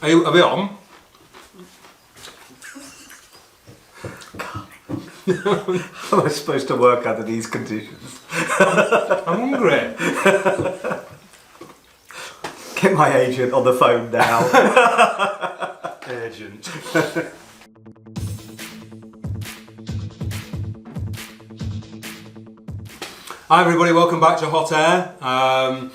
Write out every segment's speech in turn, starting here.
Are we on? How am I supposed to work under these conditions? I'm hungry. Get my agent on the phone now. Agent. Hi everybody, welcome back to Hot Air.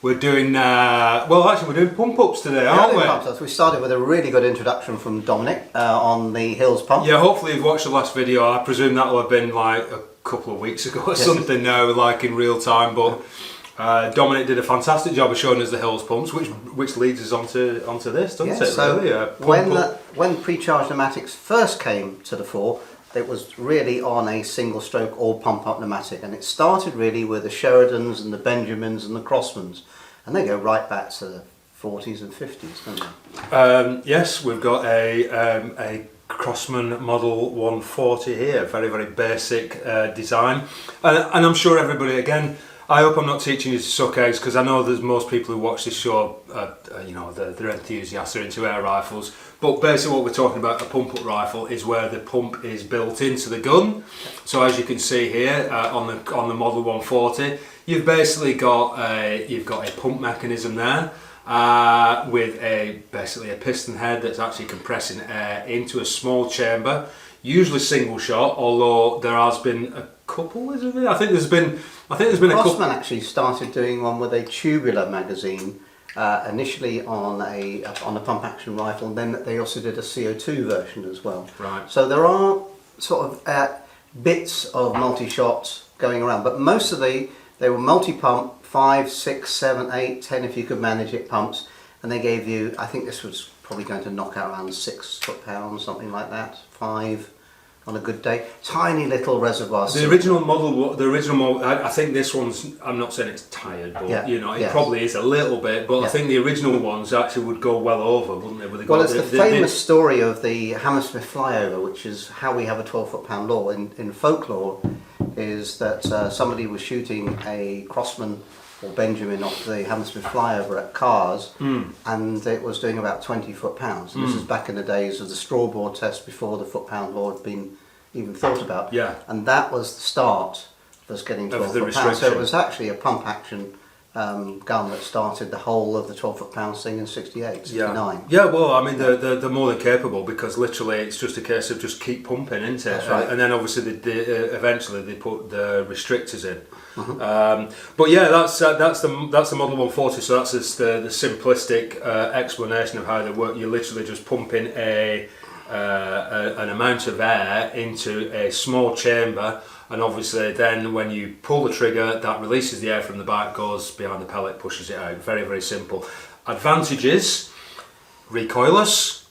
We're doing, we're doing pump ups today, aren't we? Pump ups. We started with a really good introduction from Dominic on the Hills pump. Yeah, hopefully you've watched the last video. I presume that will have been like a couple of weeks ago or something now, like in real time. But Dominic did a fantastic job of showing us the Hills pumps, which leads us onto this, doesn't it? So really? when pre-charged pneumatics first came to the fore, it was really on a single stroke all pump up pneumatic, and it started really with the Sheridans and the Benjamins and the Crossmans, and they go right back to the 40s and 50s, don't they? Yes, we've got a Crossman Model 140 here, very, very basic design, and I'm sure everybody, again, I hope I'm not teaching you to suck eggs, because I know there's most people who watch this show, they're enthusiasts, they're into air rifles, but basically what we're talking about, a pump-up rifle, is where the pump is built into the gun. So as you can see here on the Model 140, you've basically got a pump mechanism there with basically a piston head that's actually compressing air into a small chamber, usually single shot, although there has been a couple, isn't there? I think there's been a couple. Crossman actually started doing one with a tubular magazine, initially on a pump action rifle, and then they also did a CO2 version as well. Right. So there are sort of bits of multi-shot going around, but most of they were multi-pump, 5, 6, 7, 8, 10 if you could manage it pumps, and they gave you, I think this was probably going to knock out around 6 foot-pounds, something like that, 5 on a good day. Tiny little reservoirs. The original model, I think this one's, I'm not saying it's tired, but it probably is a little bit, but I think the original ones actually would go well over, wouldn't they? Well, it's the famous story of the Hammersmith flyover, which is how we have a 12 foot-pound law. In folklore, is that somebody was shooting a Crossman or Benjamin off the Hammersmith flyover at Cars, and it was doing about 20 foot-pounds. This is back in the days of the straw board test, before the foot-pound law had been even thought about. Yeah. And that was the start of us getting 12 foot-pounds. So it was actually a pump action gun that started the whole of the 12 foot-pounds thing in 68, 69. Yeah, well, I mean, they're more than capable, because literally it's just a case of just keep pumping, isn't it? That's right. And then obviously eventually they put the restrictors in. But yeah, that's the Model 140. So that's just the simplistic explanation of how they work. You're literally just pumping an amount of air into a small chamber, and obviously then when you pull the trigger, that releases the air from the back, goes behind the pellet, pushes it out. Very, very simple. Advantages: recoilless,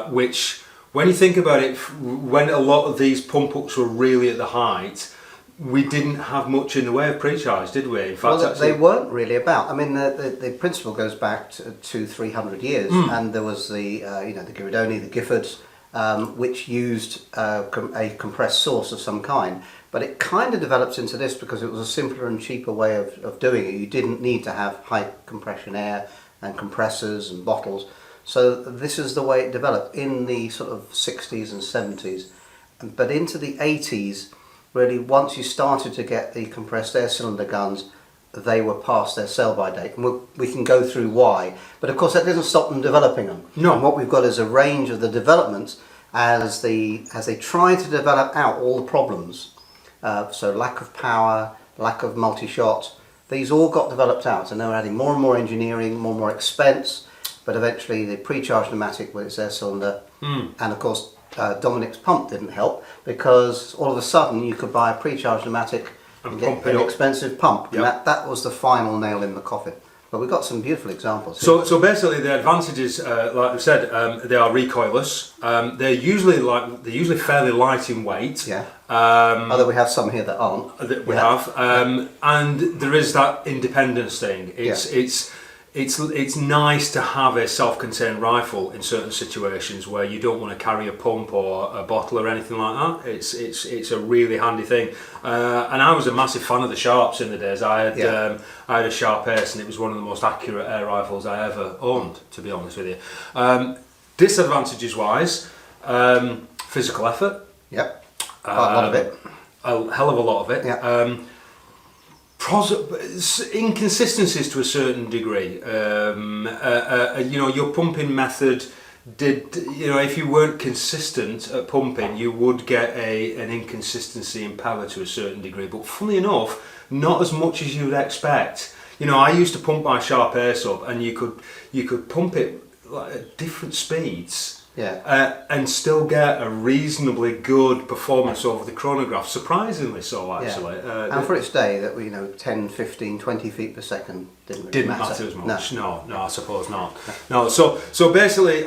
which, when you think about it, when a lot of these pump ups were really at the height, we didn't have much in the way of pre-charge, did we? In fact, well, they weren't really about. I mean, the principle goes back to 300 years, and there was the Giridoni, the Giffords, which used a compressed source of some kind. But it kind of developed into this because it was a simpler and cheaper way of doing it. You didn't need to have high compression air and compressors and bottles. So this is the way it developed in the sort of 60s and 70s. But into the 80s, really, once you started to get the compressed air cylinder guns, they were past their sell-by date, and we can go through why. But of course, that doesn't stop them developing them. No. And what we've got is a range of the developments as they try to develop out all the problems. So lack of power, lack of multi-shot, these all got developed out, and they were adding more and more engineering, more and more expense. But eventually, the pre-charged pneumatic with its air cylinder, and of course, Dominic's pump didn't help, because all of a sudden you could buy a pre-charged pneumatic and get an expensive pump. Yep. And that was the final nail in the coffin. But we've got some beautiful examples here. So basically, the advantages, like I said, they are recoilless. They're usually fairly light in weight. Yeah. Although we have some here that aren't. We have, and there is that independence thing. it's nice to have a self-contained rifle in certain situations where you don't want to carry a pump or a bottle or anything like that. It's a really handy thing. And I was a massive fan of the Sharps in the days. I had a Sharp Ace, and it was one of the most accurate air rifles I ever owned, to be honest with you. Disadvantages wise, physical effort. Yep. Quite a lot of it. A hell of a lot of it. Yeah. Inconsistencies to a certain degree. Your pumping method if you weren't consistent at pumping, you would get an inconsistency in power to a certain degree. But funnily enough, not as much as you would expect. I used to pump my Sharp Ace up, and you could pump it at different speeds. Yeah. And still get a reasonably good performance over the chronograph, surprisingly so actually. Yeah. And for its day, that 10, 15, 20 feet per second didn't matter as much. No, I suppose not. No, so basically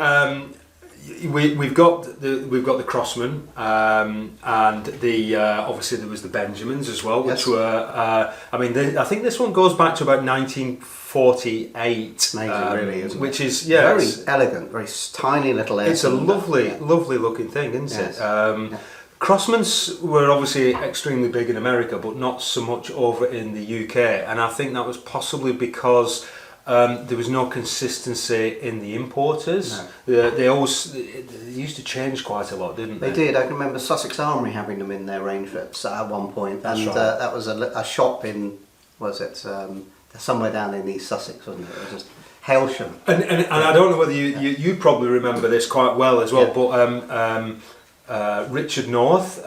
we've got the Crossman, and the obviously there was the Benjamins as well, which were I think this one goes back to about 1948. Amazing, really, isn't it? Which is very elegant, very tiny little air. It's a lovely looking thing, isn't it? Crossmans were obviously extremely big in America, but not so much over in the UK, and I think that was possibly because there was no consistency in the importers. No. They used to change quite a lot, didn't they? They did. I can remember Sussex Armoury having them in their range rips at one point. That's right. That was a shop in, somewhere down in East Sussex, wasn't it? It was just Hailsham. And I don't know whether you probably remember this quite well as well, but Richard North,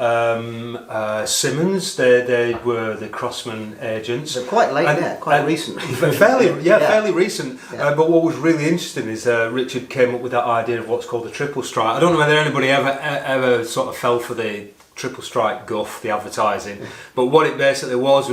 Simmons, they were the Crossman agents. They're quite late, quite recent. Fairly recent. Yeah. But what was really interesting is Richard came up with that idea of what's called the triple strike. I don't know whether anybody ever sort of fell for the triple strike guff, the advertising, but what it basically was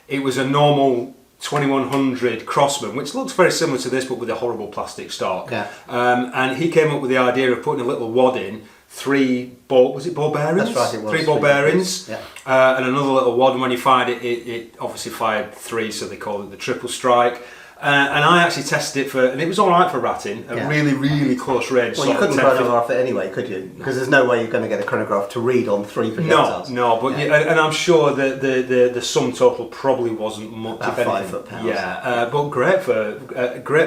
it was a normal 2100 Crossman, which looks very similar to this but with a horrible plastic stock. Yeah. And he came up with the idea of putting a little wad in, 3 ball bearings? That's right, it was. 3 ball bearings, yeah. And another little wad, and when you fired it obviously fired 3, so they call it the triple strike. And I actually tested it and it was alright for ratting, at really, really close range. Well, you couldn't chronograph it anyway, could you? Because there's no way you're going to get a chronograph to read on 3 projectiles. No, but and I'm sure that the sum total probably wasn't much. About 5 foot-pounds. Yeah, but great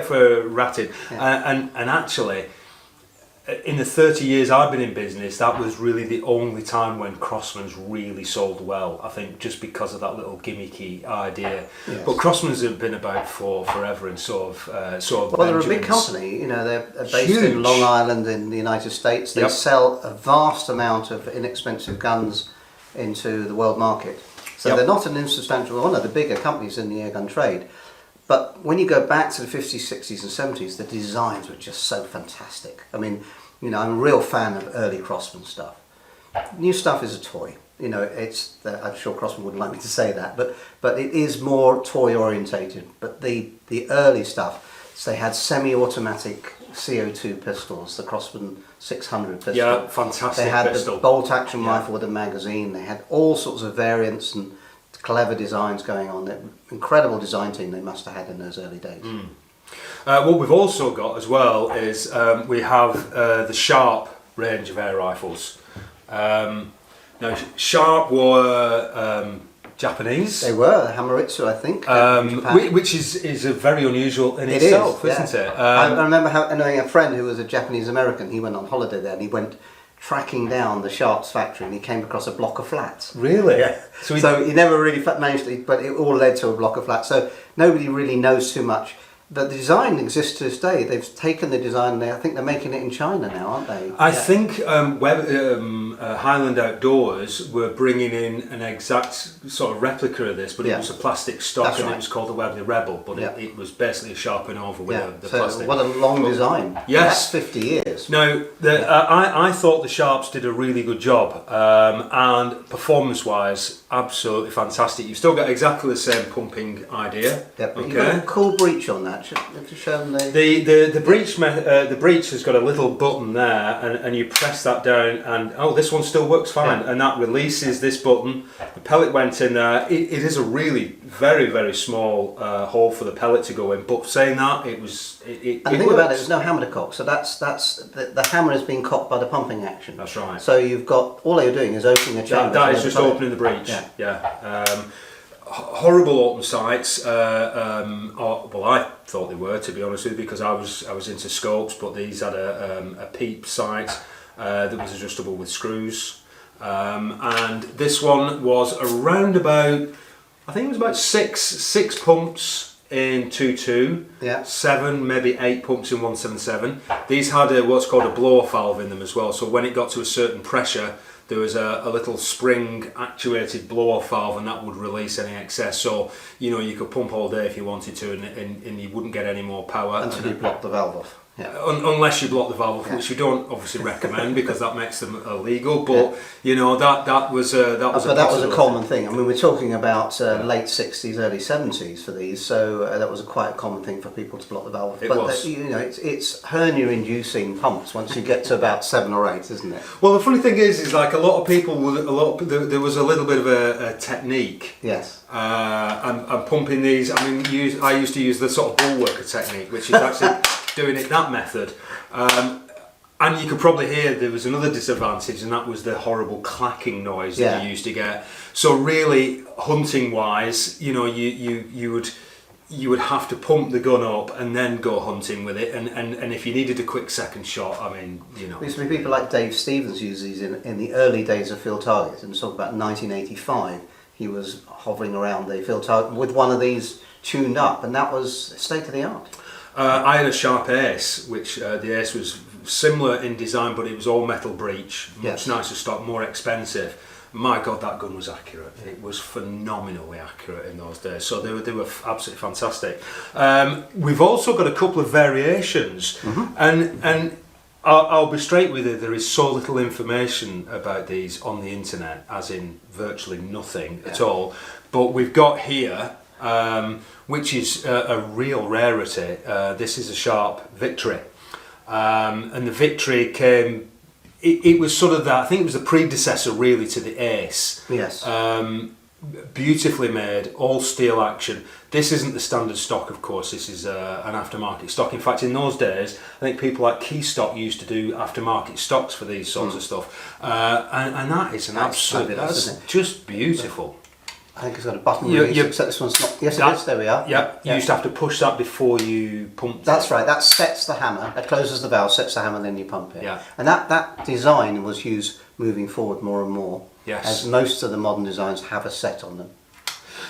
for ratting, and actually, in the 30 years I've been in business, that was really the only time when Crossmans really sold well. I think just because of that little gimmicky idea. Yes. But Crossmans have been about for forever, and sort of. Well, they're a big company. They're based in Long Island in the United States. They sell a vast amount of inexpensive guns into the world market. So they're not an insubstantial one of the bigger companies in the airgun trade. But when you go back to the 50s, 60s and 70s, the designs were just so fantastic. I mean, I'm a real fan of early Crossman stuff. New stuff is a toy. I'm sure Crossman wouldn't like me to say that, but it is more toy orientated. But the early stuff, so they had semi-automatic CO2 pistols, the Crossman 600 pistol. Yeah, fantastic. They had pistol. the bolt action rifle with a magazine. They had all sorts of variants and clever designs going on. That incredible design team they must have had in those early days. What we've also got as well is we have the Sharp range of air rifles. Now Sharp were Japanese. They were Hamaritsu, I think, which is a very unusual in itself, isn't it? I remember knowing a friend who was a Japanese American. He went on holiday there and he went tracking down the Sharps factory, and he came across a block of flats. Really? Yeah. So he never really managed to, but it all led to a block of flats. So nobody really knows too much. The design exists to this day. They've taken the design there. I think they're making it in China now, aren't they? I think Highland Outdoors were bringing in an exact sort of replica of this, but it was a plastic stock. It was called the Webley Rebel, but it was basically sharpened over with the plastic. What a long design. Yes. That's 50 years. Now, I thought the Sharps did a really good job, and performance-wise, absolutely fantastic. You've still got exactly the same pumping idea. Yeah, but you've got a cool breech on that. Have you shown the breech has got a little button there, and you press that down, and this one still works fine, and that releases this button. The pellet went in there. It is a really very, very small hole for the pellet to go in, but saying that, it was... And the thing about it, there's no hammer to cock, so that's the hammer is being cocked by the pumping action. That's right. So you've got, all you're doing is opening a chamber. That is just opening the breech, horrible open sights. Well, I thought they were, to be honest with you, because I was into scopes, but these had a peep sight that was adjustable with screws, and this one was around about, I think it was about six pumps in 2.2, 7, maybe 8 pumps in 177. These had what's called a blow-off valve in them as well, so when it got to a certain pressure, there was a little spring actuated blow-off valve, and that would release any excess. So you could pump all day if you wanted to, and you wouldn't get any more power until you block the valve off. Yeah. Unless you block the valve off, which we don't obviously recommend because that makes them illegal. But that was a common thing. I mean, we're talking about late 60s, early 70s for these, so that was quite a common thing for people to block the valve. It's hernia-inducing pumps once you get to about 7 or 8, isn't it? Well, the funny thing is like a lot of people, there was a little bit of a technique. Yes. And pumping these. I mean, I used to use the sort of bullworker technique, which is actually doing it that method, and you could probably hear there was another disadvantage, and that was the horrible clacking noise that you used to get. So really, hunting wise, you would have to pump the gun up and then go hunting with it, and if you needed a quick second shot, I mean, There used to be people like Dave Stevens used these in the early days of field targets, and we're talking about 1985. He was hovering around the field target with one of these tuned up, and that was state of the art. I had a Sharp Ace, which the Ace was similar in design, but it was all metal breech, much nicer stock, more expensive. My God, that gun was accurate. It was phenomenally accurate in those days. So they were absolutely fantastic. We've also got a couple of variations, and I'll be straight with you. There is so little information about these on the internet, as in virtually nothing at all. But we've got here. Which is a real rarity. This is a Sharp Victory, and the Victory came. It was sort of that. I think it was the predecessor, really, to the Ace. Yes. Beautifully made, all steel action. This isn't the standard stock, of course. This is an aftermarket stock. In fact, in those days, I think people like Keystock used to do aftermarket stocks for these sorts of stuff, and that is an absolute. That's just beautiful. I think it's got a button release, except this one's not. Yes, it is. There we are. Yeah, you used to have to push that before you pumped. That's right. That sets the hammer. That closes the valve, sets the hammer, then you pump it. Yeah. And that design was used moving forward more and more. Yes. As most of the modern designs have a set on them.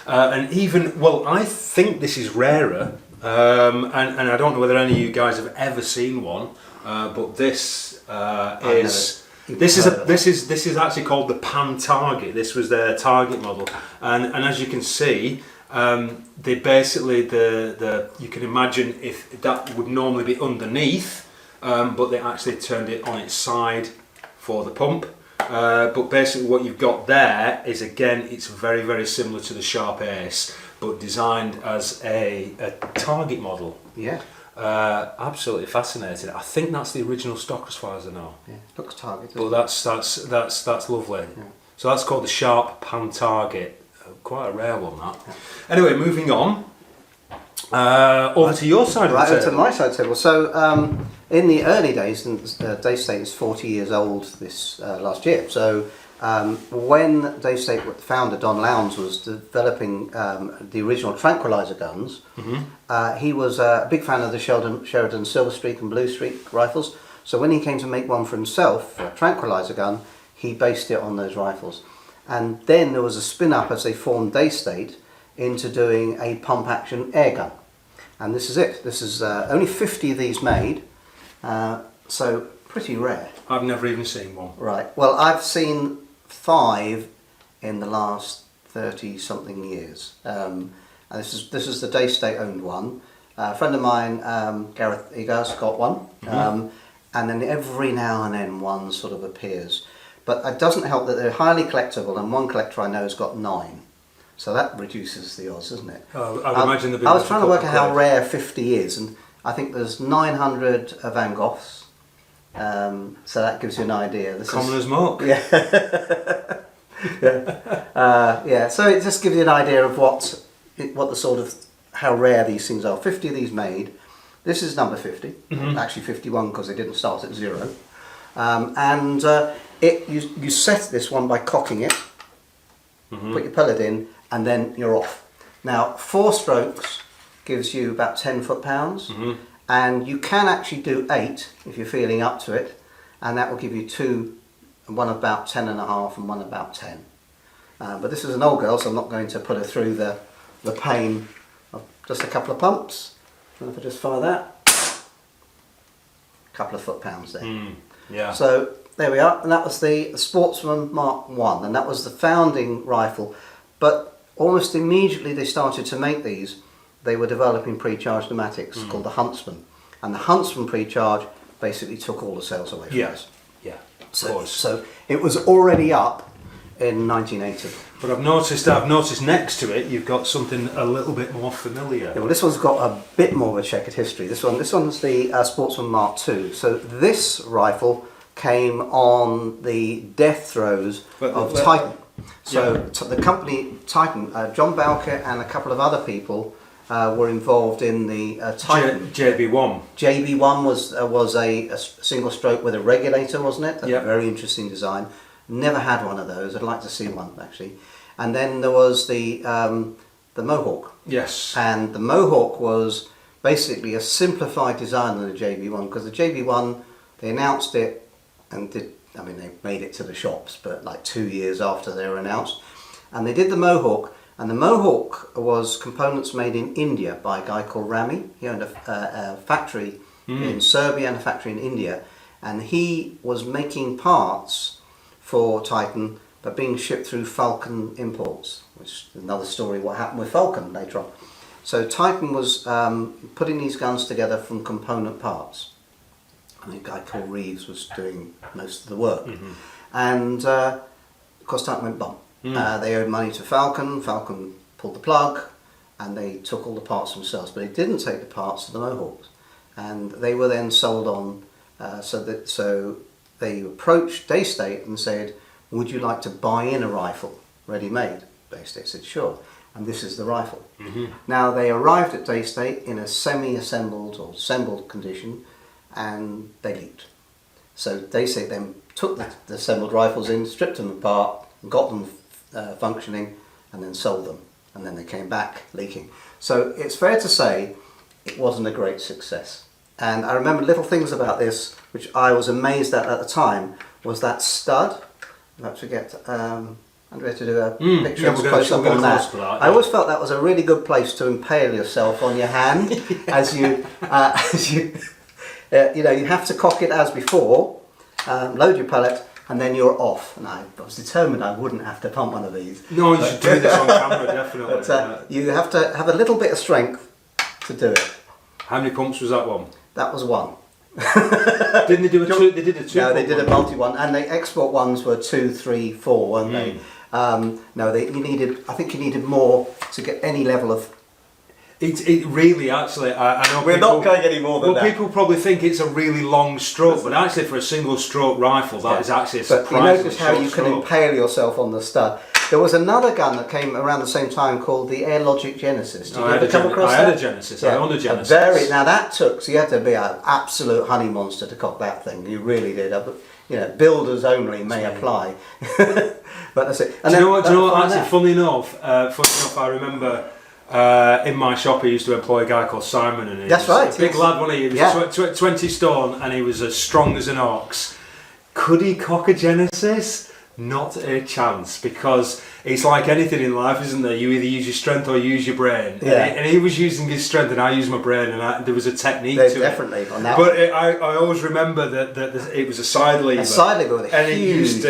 And even, well, I think this is rarer, and I don't know whether any of you guys have ever seen one, but this is. This is actually called the Pan Target. This was their target model, and as you can see, they basically you can imagine if that would normally be underneath, but they actually turned it on its side for the pump. But basically, what you've got there is, again, it's very, very similar to the Sharp Ace, but designed as a target model. Yeah. Absolutely fascinating. I think that's the original stock, as far as I know. Yeah, looks targeted. But that's lovely. Yeah. So that's called the Sharp Pan Target. Quite a rare one, that. Yeah. Anyway, moving on. Over to your side of the table. Right, over to my side of the table. So in the early days, and Dave State is 40 years old this last year. So when Dave State founder Don Lowndes was developing the original Tranquilizer guns, he was a big fan of the Sheridan Silver Streak and Blue Streak rifles. So when he came to make one for himself, a Tranquilizer gun, he based it on those rifles. And then there was a spin-up as they formed Dave State into doing a pump-action airgun. And this is it. This is only 50 of these made, so pretty rare. I've never even seen one. Right. Well, I've seen 5 in the last 30-something years. And this is the Dave State owned one. A friend of mine, Gareth Egas, got one. And then every now and then one sort of appears. But it doesn't help that they're highly collectible, and one collector I know has got 9. So that reduces the odds, doesn't it? I'd imagine the big I was trying to work out how rare 50 is, and I think there's 900 Van Goghs, So that gives you an idea. Common as muck. Yeah. Yeah. So it just gives you an idea of what the sort of how rare these things are. 50 of these made. This is number 50. Actually 51 because they didn't start at 0. You set this one by cocking it. Put your pellet in, and then you're off. Now 4 strokes gives you about 10 foot-pounds, and you can actually do 8 if you're feeling up to it, and that will give you 2, one about 10 and a half and one about 10. But this is an old girl, so I'm not going to put her through the pain of just a couple of pumps. And if I just fire that, a couple of foot-pounds there. Yeah. So there we are, and that was the Sportsman Mark 1, and that was the founding rifle. But almost immediately they started to make these, they were developing pre-charged pneumatics called the Huntsman. And the Huntsman pre-charge basically took all the sales away from us. Yeah, of So, course. so it was already up in 1980. But I've noticed next to it you've got something a little bit more familiar. Yeah, well, this one's got a bit more of a checkered history. This one's the Sportsman Mark II. So this rifle came on the death throes of Titan. So the company Titan, John Bowker and a couple of other people were involved in the Titan. JB1. JB1 was a single stroke with a regulator, wasn't it? A very interesting design. Never had one of those. I'd like to see one actually. And then there was the Mohawk. Yes. And the Mohawk was basically a simplified design of the JB1, because the JB1, they announced it and they made it to the shops, but like 2 years after they were announced. And they did the Mohawk, and the Mohawk was components made in India by a guy called Rami. He owned a factory in Serbia and a factory in India, and he was making parts for Titan, but being shipped through Falcon Imports, which is another story what happened with Falcon later on. So Titan was putting these guns together from component parts. I think a guy called Reeves was doing most of the work. And of course Titan went bum. They owed money to Falcon. Falcon pulled the plug, and they took all the parts themselves, but they didn't take the parts of the Mohawks. And they were then sold on, so they approached Daystate and said, would you like to buy in a rifle ready-made? Daystate said sure, and this is the rifle. Now they arrived at Daystate in a semi-assembled or assembled condition, and they leaked. So Daystate then took the assembled rifles in, stripped them apart, got them functioning, and then sold them. And then they came back leaking. So it's fair to say it wasn't a great success. And I remember little things about this which I was amazed at the time, was that stud. I'll have to get Andrea to do a picture of close up on that. I always felt that was a really good place to impale yourself on your hand as you you have to cock it as before, load your pellet, and then you're off. And I was determined I wouldn't have to pump one of these. No, you should do this on camera, definitely. But, you have to have a little bit of strength to do it. How many pumps was that one? That was one. Didn't they do a two? They did a two. No, they did a multi one, and the export ones were 2, 3, 4, weren't they? No, I think you needed more to get any level of. It really, actually, I know we're not going any more than that. Well, people probably think it's a really long stroke, but actually for a single stroke rifle, that is actually a surprisingly you notice how you can impale yourself on the stud. There was another gun that came around the same time called the Air Logic Genesis. Did you ever come across that? I had a Genesis. I owned a Genesis. Now that took, so you had to be an absolute honey monster to cock that thing. You really did. Builders only may apply. But that's it. And do you know what? Actually, funny enough, I remember in my shop I used to employ a guy called Simon, and he was a big lad, wasn't he? He was 20 stone, and he was as strong as an ox. Could he cock a Genesis? Not a chance, because it's like anything in life, isn't there? You either use your strength or you use your brain. Yeah. And he was using his strength, and I used my brain, and there was a technique to definitely it. On that but I always remember that it was a side lever. A side lever with a huge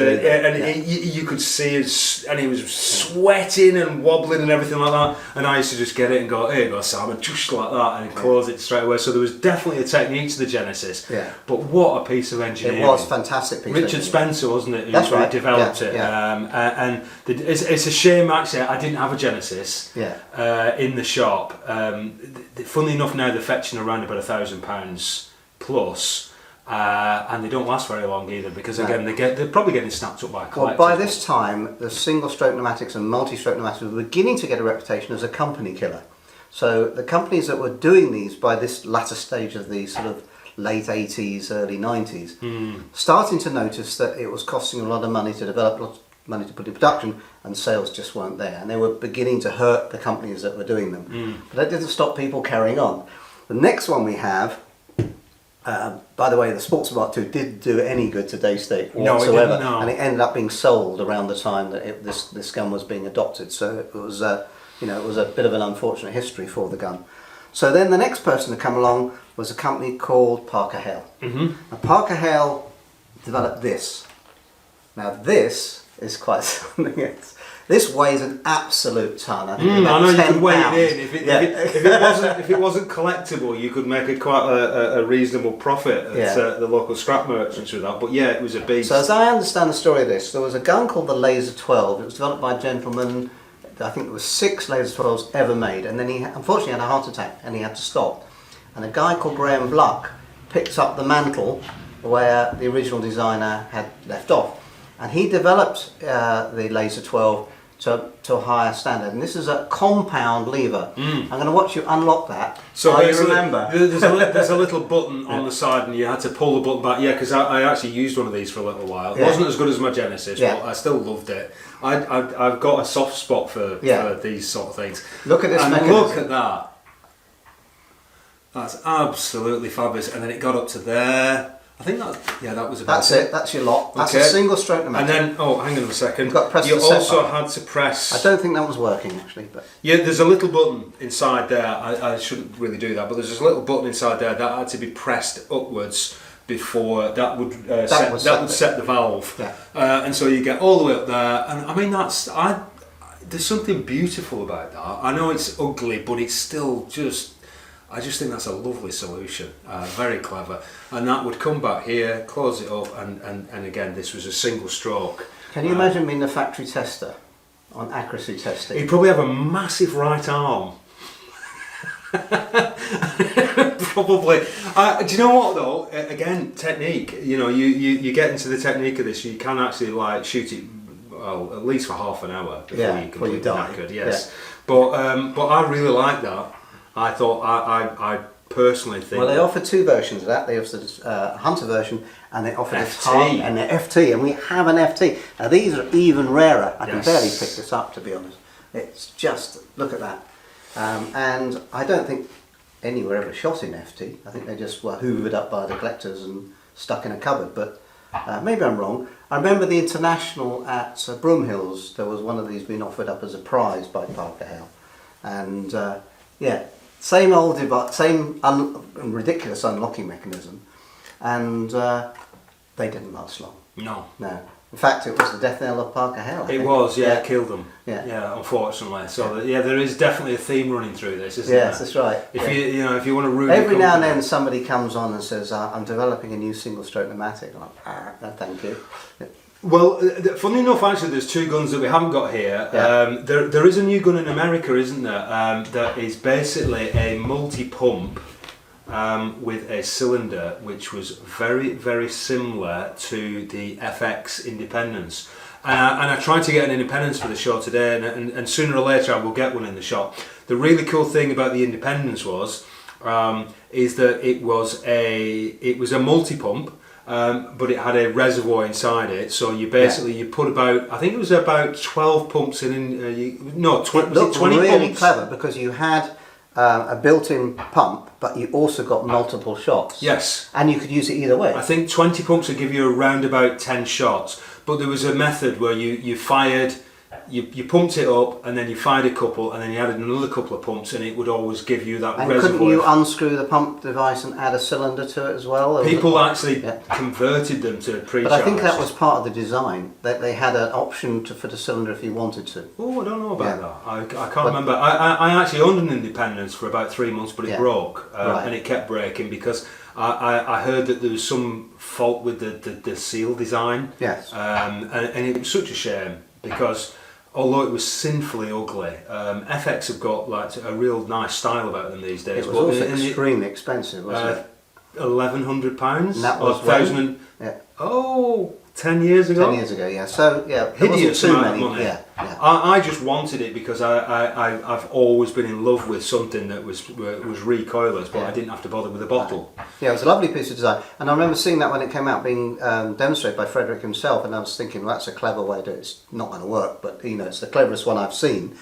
you could see it, and he was sweating and wobbling and everything like that. And I used to just get it and go, "Here you go, Simon," just like that, and close it straight away. So there was definitely a technique to the Genesis. Yeah. But what a piece of engineering! It was fantastic. Richard Spencer, wasn't it? That's right. Developed it. Yeah. It's a shame actually I didn't have a Genesis in the shop. Funnily enough, now they're fetching around about £1,000 plus, and they don't last very long either because again they're probably getting snapped up by collectors. Well, by this time, the single-stroke pneumatics and multi-stroke pneumatics were beginning to get a reputation as a company killer. So the companies that were doing these by this latter stage of the sort of late 80s, early 90s, starting to notice that it was costing a lot of money to develop, lots of money to put in production, and sales just weren't there. And they were beginning to hurt the companies that were doing them. But that didn't stop people carrying on. The next one we have, by the way, the Sportsman Martu didn't do any good to today's state whatsoever. No, it didn't, no. And it ended up being sold around the time that this gun was being adopted. So it was, it was a bit of an unfortunate history for the gun. So then the next person to come along was a company called Parker Hale. Now Parker Hale developed this. Now this is quite something else. This weighs an absolute ton. I think I know you could weigh pounds. it in. If it wasn't collectible, you could make quite a reasonable profit at the local scrap merchants with that. But yeah, it was a beast. So as I understand the story of this, there was a gun called the Laser 12. It was developed by a gentleman. I think there were 6 Laser 12s ever made, and then he unfortunately had a heart attack and he had to stop. And a guy called Graham Bluck picks up the mantle where the original designer had left off, and he developed the Laser 12 to a higher standard. And this is a compound lever. I'm going to watch you unlock that. So you remember? There's a little button on the side, and you had to pull the button back. Yeah, because I actually used one of these for a little while. It wasn't as good as my Genesis, but I still loved it. I've got a soft spot for these sort of things. Look at this mechanism. Look at that. That's absolutely fabulous. And then it got up to there. I think that was about That's it. That's your lot. That's a single stroke pneumatic. And then, hang on a second. You've got to press you the set also button. had to press. I don't think that was working actually, but Yeah, there's a little button inside there. I shouldn't really do that, but there's a little button inside there that had to be pressed upwards before that would set the valve. Yeah. And so you get all the way up there, and I mean there's something beautiful about that. I know it's ugly, but it's still I just think that's a lovely solution, very clever. And that would come back here, close it up, and again, this was a single stroke. can you imagine being the factory tester on accuracy testing? He'd probably have a massive right arm. Probably. Do you know what though? Again, technique. You get into the technique of this. You can actually shoot it, at least for half an hour before you completely knackered. Yes, but I really like that. I thought I personally think. Well, they offered 2 versions of that. They offered a Hunter version, and they offered FT. and the FT, and we have an FT. Now these are even rarer. I can barely pick this up, to be honest. It's just, look at that. And I don't think any were ever shot in FT. I think they just were hoovered up by the collectors and stuck in a cupboard. But maybe I'm wrong. I remember the International at Broomhills. There was one of these being offered up as a prize by Parker Hale, and same old device, same ridiculous unlocking mechanism, and they didn't last long. No. In fact, it was the death knell of Parker Hale. It was, it killed them. Yeah. Unfortunately. So there is definitely a theme running through this, isn't Yes, there? that's right. If you want to ruin Every now and then somebody comes on and says, I'm developing a new single stroke pneumatic. I'm like, no, thank you. Well, funny enough, actually, there's 2 guns that we haven't got here. There is a new gun in America, isn't there? That is basically a multi-pump with a cylinder, which was very, very similar to the FX Independence. And I tried to get an Independence for the show today, and sooner or later I will get one in the shop. The really cool thing about the Independence is that it was a multi-pump. But it had a reservoir inside it, so you put about, I think it was about 12 pumps in. 20 really pumps? clever, because you had a built-in pump, but you also got multiple shots. Yes. And you could use it either way. I think 20 pumps would give you around about 10 shots, but there was a method where you fired, you pumped it up, and then you fired a couple, and then you added another couple of pumps, and it would always give you that reservoir. And couldn't you unscrew the pump device and add a cylinder to it as well? People actually converted them to pre-charged. But I think that was part of the design, that they had an option to fit a cylinder if you wanted to. Oh, I don't know about that. I can't remember. I actually owned an Independence for about 3 months, but it broke, and it kept breaking because I heard that there was some fault with the seal design. Yes. And it was such a shame because although it was sinfully ugly, FX have got a real nice style about them these days. It was also extremely expensive, wasn't it? £1,100 That or was £1,000. Yeah. Oh, 10 years ago. 10 years ago, yeah. So yeah, there wasn't Hideous too amount many. of money. Yeah, yeah. I just wanted it because I've always been in love with something that was recoilless, but Yeah. I didn't have to bother with a bottle. Yeah, it was a lovely piece of design, and I remember seeing that when it came out, being demonstrated by Frederick himself, and I was thinking, well, that's a clever way to do it. It's not going to work, but you know, it's the cleverest one I've seen,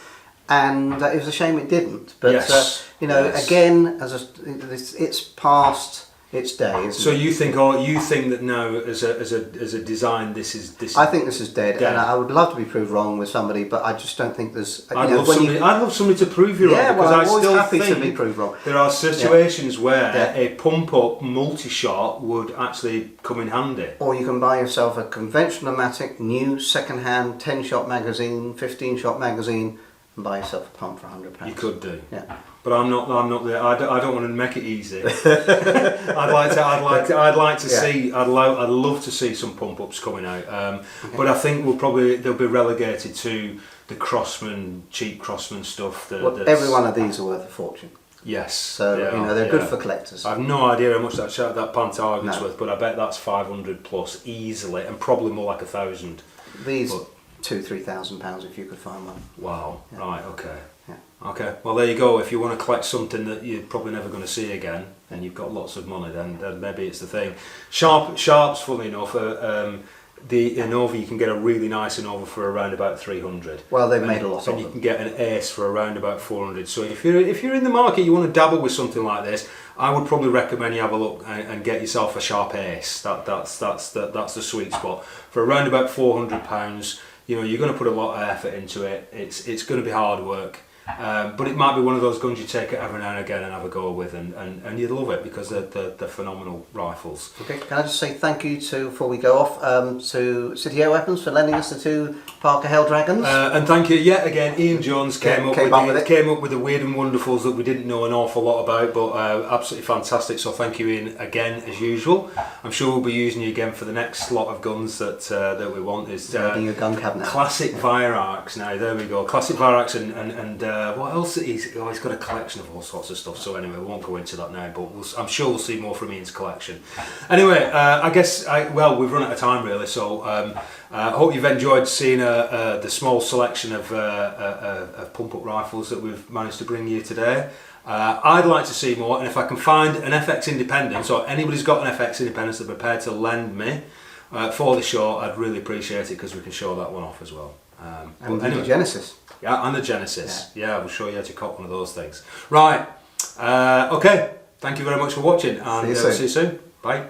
and it was a shame it didn't. But Yes. you know, Yes. again, it's past its day. Isn't So it? you think that now as a design, this is. I think this is dead, Dead. and I would love to be proved wrong with somebody, but I just don't think there's. I'd love somebody to prove you Yeah, wrong, well, because I'm I always still happy to think be proved wrong. there are situations where Yeah. a pump-up multi-shot would actually come in handy. Or you can buy yourself a conventional-matic, new, second-hand, 10-shot magazine, 15-shot magazine, and buy yourself a pump for £100. You could do. Yeah. But I'm not there. I don't want to make it easy. I'd like to Yeah. see. I'd love to see some pump ups coming out. But I think they'll be relegated to the cheap Crossman stuff. Well, every one of these are worth a fortune. Yes. So they you know are, they're yeah. good for collectors. I have no idea how much that Pantarget's No. worth, but I bet that's 500 plus easily, and probably more like 1,000. These But- £2,000-3,000 if you could find one. Wow. Yeah. Right. Okay. Yeah. Okay. Well, there you go. If you want to collect something that you're probably never going to see again, and you've got lots of money, then maybe it's the thing. Sharps, funnily enough, the Innova, you can get a really nice Innova for around about 300. Well, they've And- made a lot of and you them. can get an Ace for around about 400. So if you're in the market, you want to dabble with something like this, I would probably recommend you have a look and get yourself a Sharp Ace. That's the sweet spot for around about £400. You know, you're going to put a lot of effort into it. It's going to be hard work. But it might be one of those guns you take it every now and again and have a go with, and you'd love it because they're phenomenal rifles. Okay, can I just say thank you before we go off to City Air Weapons for lending us the two Parker Hell Dragons. And thank you yet again. Ian Jones came up with the weird and wonderfuls that we didn't know an awful lot about, but absolutely fantastic. So thank you, Ian, again as usual. I'm sure we'll be using you again for the next lot of guns that we want. Is Making a gun cabinet. classic Virax. Now there we go, classic Virax and what else? He's got a collection of all sorts of stuff. So anyway, we won't go into that now, but I'm sure we'll see more from Ian's collection. Anyway, I guess we've run out of time really. So I hope you've enjoyed seeing the small selection of pump-up rifles that we've managed to bring you today. I'd like to see more, and if I can find an FX Independence, or anybody's got an FX Independence that's prepared to lend me for the show, I'd really appreciate it because we can show that one off as well. And But the Genesis. Yeah, and the Genesis. Yeah, we'll show you how to cop one of those things. Right. Okay. Thank you very much for watching, and See you soon. see you soon. Bye.